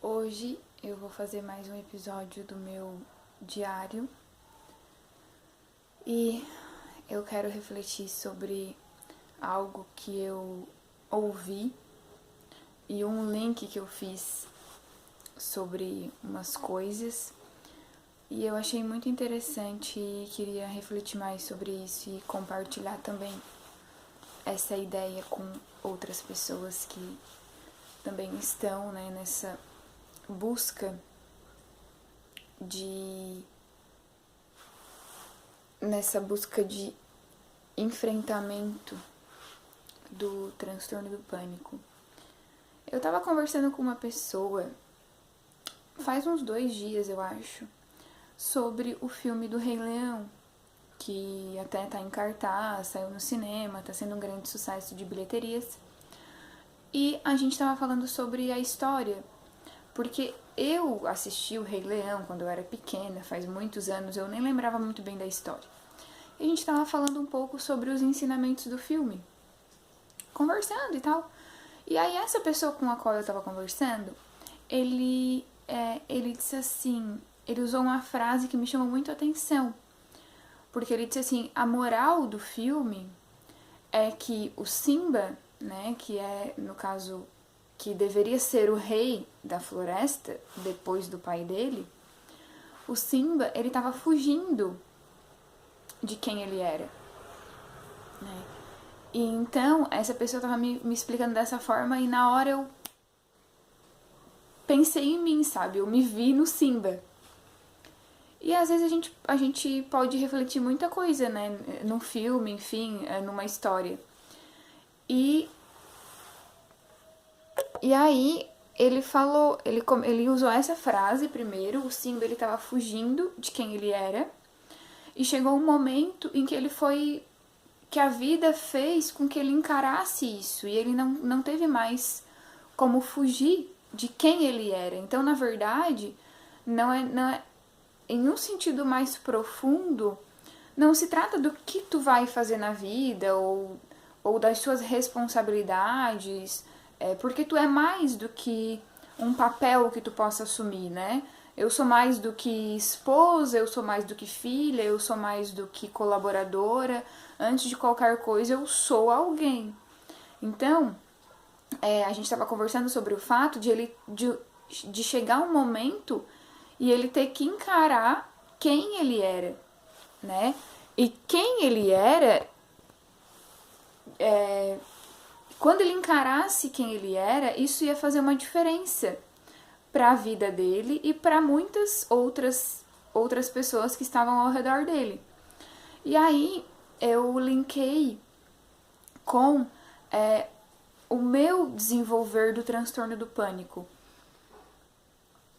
Hoje eu vou fazer mais um episódio do meu diário e eu quero refletir sobre algo que eu ouvi e um link que eu fiz sobre umas coisas e eu achei muito interessante e queria refletir mais sobre isso e compartilhar também essa ideia com outras pessoas que também estão, nessa busca de enfrentamento do transtorno do pânico. Eu tava conversando com uma pessoa faz uns 2 dias, eu acho, sobre o filme do Rei Leão, que até tá em cartaz, saiu no cinema, tá sendo um grande sucesso de bilheterias. E a gente tava falando sobre a história, porque eu assisti o Rei Leão quando eu era pequena, faz muitos anos, eu nem lembrava muito bem da história. E a gente tava falando um pouco sobre os ensinamentos do filme, conversando e tal. E aí essa pessoa com a qual eu tava conversando, ele disse assim, ele usou uma frase que me chamou muito a atenção. Porque ele disse assim, a moral do filme é que o Simba, que é, no caso, que deveria ser o rei da floresta, depois do pai dele, o Simba, ele tava fugindo de quem ele era, E então, essa pessoa tava me explicando dessa forma e na hora eu pensei em mim, sabe? Eu me vi no Simba. E às vezes a gente pode refletir muita coisa, num filme, enfim, numa história. E aí ele falou, ele usou essa frase primeiro, o Simba ele tava fugindo de quem ele era. E chegou um momento em que a vida fez com que ele encarasse isso. E ele não teve mais como fugir de quem ele era. Então, na verdade, não é em um sentido mais profundo, não se trata do que tu vai fazer na vida ou das suas responsabilidades, porque tu é mais do que um papel que tu possa assumir, Eu sou mais do que esposa, eu sou mais do que filha, eu sou mais do que colaboradora. Antes de qualquer coisa, eu sou alguém. Então, a gente estava conversando sobre o fato de chegar um momento e ele ter que encarar quem ele era, E quem ele era, quando ele encarasse quem ele era, isso ia fazer uma diferença para a vida dele e para muitas outras pessoas que estavam ao redor dele. E aí eu linkei com o meu desenvolver do transtorno do pânico.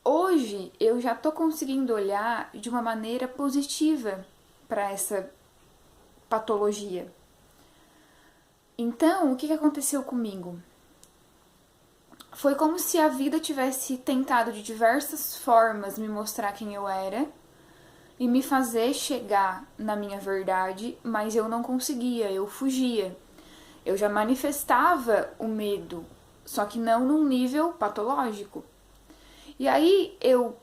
Hoje eu já tô conseguindo olhar de uma maneira positiva para essa patologia. Então, o que aconteceu comigo? Foi como se a vida tivesse tentado de diversas formas me mostrar quem eu era e me fazer chegar na minha verdade, mas eu não conseguia, eu fugia. Eu já manifestava o medo, só que não num nível patológico. E aí eu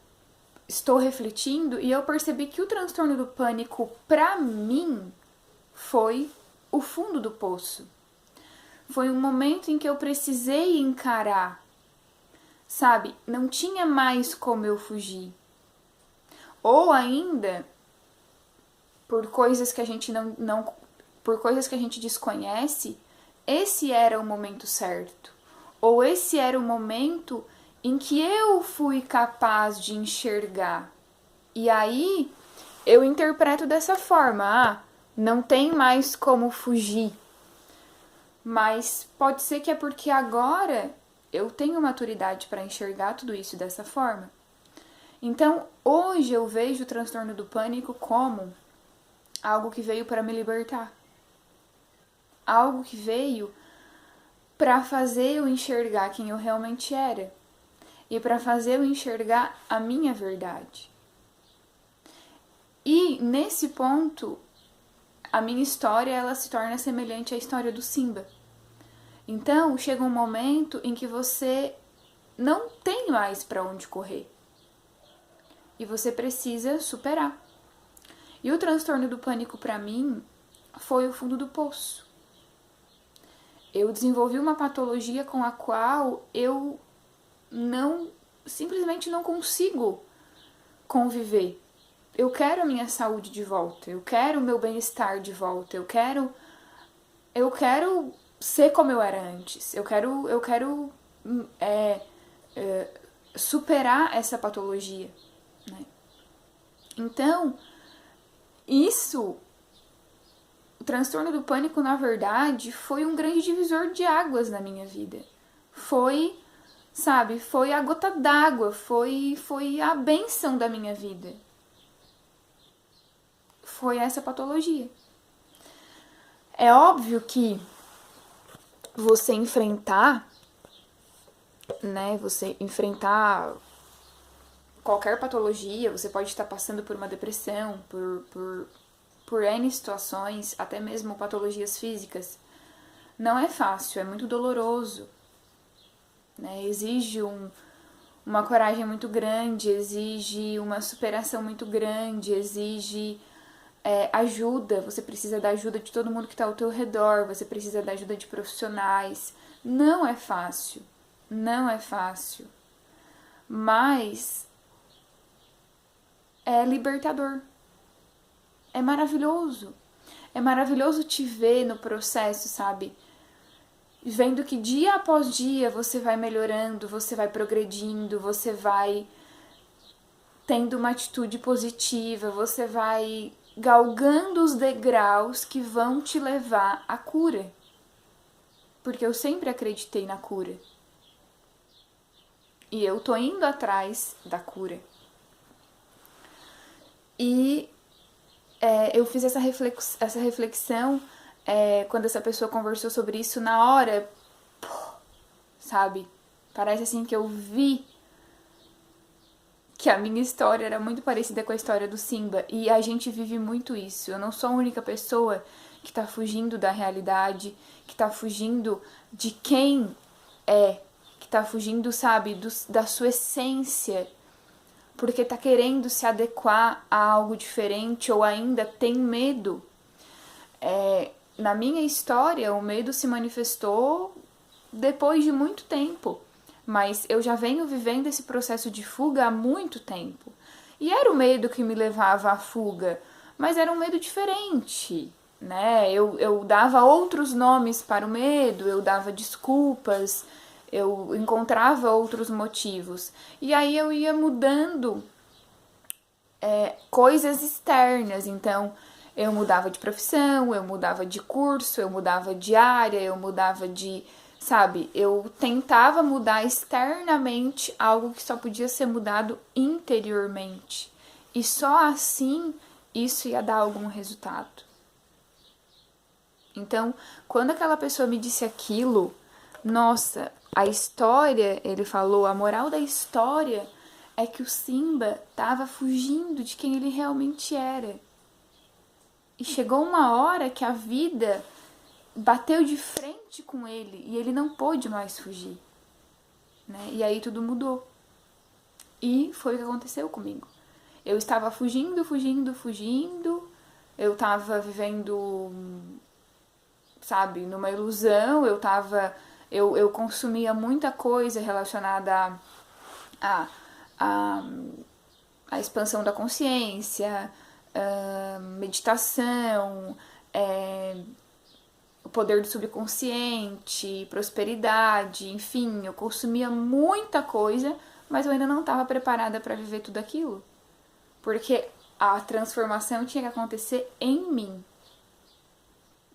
estou refletindo e eu percebi que o transtorno do pânico, pra mim, foi o fundo do poço. Foi um momento em que eu precisei encarar, sabe? Não tinha mais como eu fugir. Ou ainda, por coisas que a gente por coisas que a gente desconhece, esse era o momento certo. Ou esse era o momento em que eu fui capaz de enxergar. E aí eu interpreto dessa forma, não tem mais como fugir. Mas pode ser que é porque agora eu tenho maturidade para enxergar tudo isso dessa forma. Então, hoje eu vejo o transtorno do pânico como algo que veio para me libertar. Algo que veio para fazer eu enxergar quem eu realmente era. E para fazer eu enxergar a minha verdade. E nesse ponto, a minha história ela se torna semelhante à história do Simba. Então, chega um momento em que você não tem mais para onde correr. E você precisa superar. E o transtorno do pânico para mim foi o fundo do poço. Eu desenvolvi uma patologia com a qual eu simplesmente não consigo conviver. Eu quero a minha saúde de volta, eu quero o meu bem-estar de volta, eu quero ser como eu era antes, eu quero superar essa patologia, né? Então, o transtorno do pânico, na verdade, foi um grande divisor de águas na minha vida. Foi, sabe, foi a gota d'água, foi a bênção da minha vida. Foi essa patologia. É óbvio que você enfrentar, né, você enfrentar qualquer patologia, você pode estar passando por uma depressão, por N situações, até mesmo patologias físicas. Não é fácil, é muito doloroso, né? Exige uma coragem muito grande, exige uma superação muito grande, exige ajuda, você precisa da ajuda de todo mundo que está ao teu redor, você precisa da ajuda de profissionais. Não é fácil, não é fácil, mas é libertador, é maravilhoso. É maravilhoso te ver no processo, sabe? Vendo que dia após dia você vai melhorando, você vai progredindo, você vai tendo uma atitude positiva, você vai galgando os degraus que vão te levar à cura. Porque eu sempre acreditei na cura. E eu tô indo atrás da cura. E eu fiz essa reflexão quando essa pessoa conversou sobre isso na hora, sabe? Parece assim que eu vi que a minha história era muito parecida com a história do Simba. E a gente vive muito isso. Eu não sou a única pessoa que tá fugindo da realidade, que tá fugindo de quem é, que tá fugindo, sabe, da sua essência, porque tá querendo se adequar a algo diferente ou ainda tem medo. Na minha história, o medo se manifestou depois de muito tempo, mas eu já venho vivendo esse processo de fuga há muito tempo. E era o medo que me levava à fuga, mas era um medo diferente, né? Eu dava outros nomes para o medo, eu dava desculpas, eu encontrava outros motivos. E aí eu ia mudando coisas externas, então eu mudava de profissão, eu mudava de curso, eu mudava de área, eu mudava de, sabe, eu tentava mudar externamente algo que só podia ser mudado interiormente. E só assim isso ia dar algum resultado. Então, quando aquela pessoa me disse aquilo, nossa, a história, ele falou, a moral da história é que o Simba estava fugindo de quem ele realmente era. E chegou uma hora que a vida bateu de frente com ele e ele não pôde mais fugir, né? E aí tudo mudou. E foi o que aconteceu comigo. Eu estava fugindo. Eu estava vivendo, sabe, numa ilusão. Eu consumia muita coisa relacionada a expansão da consciência, meditação, o poder do subconsciente, prosperidade, enfim, eu consumia muita coisa, mas eu ainda não estava preparada para viver tudo aquilo. Porque a transformação tinha que acontecer em mim,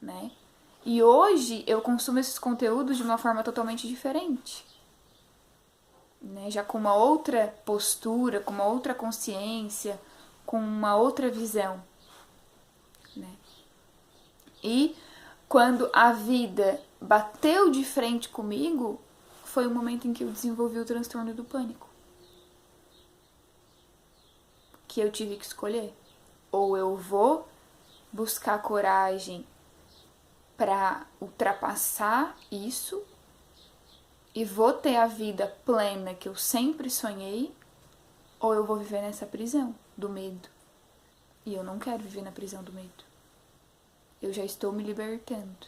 né? E hoje eu consumo esses conteúdos de uma forma totalmente diferente. Né? Já com uma outra postura, com uma outra consciência, com uma outra visão. Né? E quando a vida bateu de frente comigo, foi o momento em que eu desenvolvi o transtorno do pânico. Que eu tive que escolher. Ou eu vou buscar coragem para ultrapassar isso, e vou ter a vida plena que eu sempre sonhei, ou eu vou viver nessa prisão do medo. E eu não quero viver na prisão do medo. Eu já estou me libertando.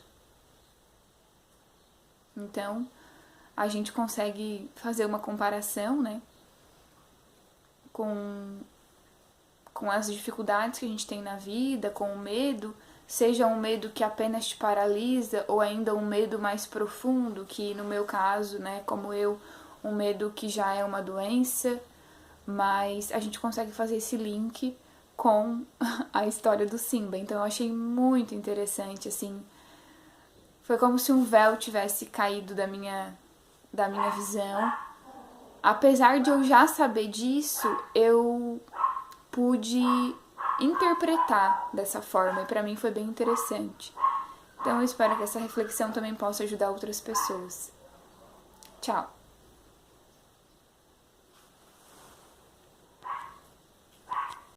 Então, a gente consegue fazer uma comparação, né, com as dificuldades que a gente tem na vida, com o medo, seja um medo que apenas te paralisa ou ainda um medo mais profundo, que no meu caso, né, como eu, um medo que já é uma doença, mas a gente consegue fazer esse link com a história do Simba. Então eu achei muito interessante, assim, foi como se um véu tivesse caído da minha visão. Apesar de eu já saber disso, eu pude interpretar dessa forma e para mim foi bem interessante. Então eu espero que essa reflexão também possa ajudar outras pessoas. Tchau!